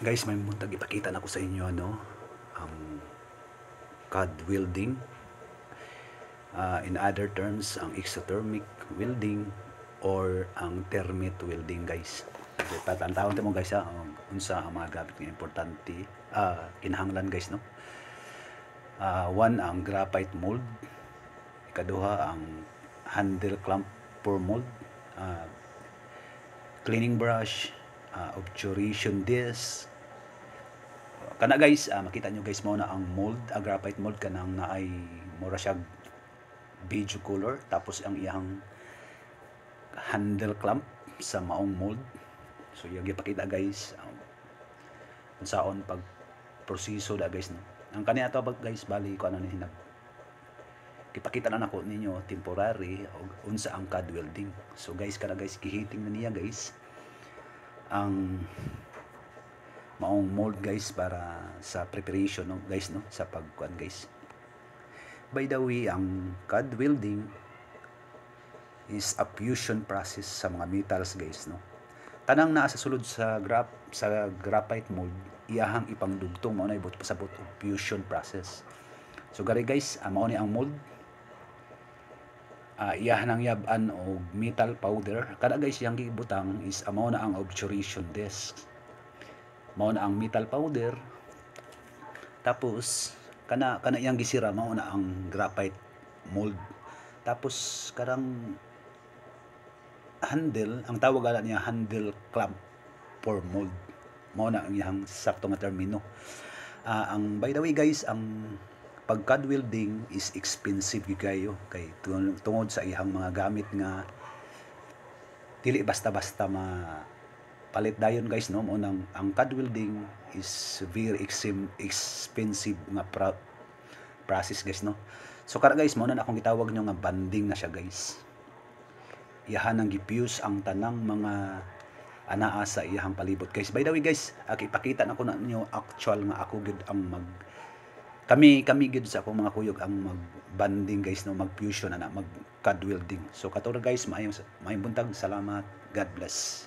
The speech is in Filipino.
Guys, may muntag ipakita na ko sa inyo ang CAD welding. In other terms, ang exothermic welding or ang thermite welding, guys. Patantawon mo guys unsa ang mga gamit nga importante kinahanglan guys no. One ang graphite mold, ikaduha ang handle clamper mold, cleaning brush, obturation disc. Kana guys, makita nyo guys mo na ang mold, graphite mold kanang naay mura siya beige color, tapos ang iyang handle clamp sa maong mold. So yung ipakita guys kung saan pag proseso da guys no. Ang kaniya to guys bali ko ano ni hinag ipakita na nako ninyo temporary o unsa ang CAD welding. So guys kana guys gihiting na niya guys ang maong mold guys para sa preparation no guys no sa pagkuan guys. By the way, ang CAD welding is a fusion process sa mga metals guys no. Tanang naa sa sulod sa graphite mold iyahang ipangdugtong mao na ibot pasabot og fusion process. So gari guys, mao ni ang mold. Iyahan ang yab-an og metal powder. Kada guys yang gibutang is mao na ang obturation disc. Mao na ang metal powder. Tapos kana yang gisira mao na ang graphite mold. Tapos karang handle, ang tawag ala niya handle clamp for mold. Mao na ang iyang sakto nga termino. Ang by the way guys, ang pag CAD welding is expensive kayo kay tungod sa iyang mga gamit nga dili basta-basta palit dayon guys no. Mo nang ang CAD welding is very expensive nga process guys no. So kara guys, mo na akong gitawag nyo nga banding na siya guys. Iyahan ang gipuse ang tanang mga anaa sa iyang palibot guys. By the way guys, ipakita na ko na ninyo actual nga ako gid ang kami gid sa akong mga kuyog ang mag-banding guys no, mag-fusion na mag CAD welding. So katura guys, maayong buntag, salamat, God bless.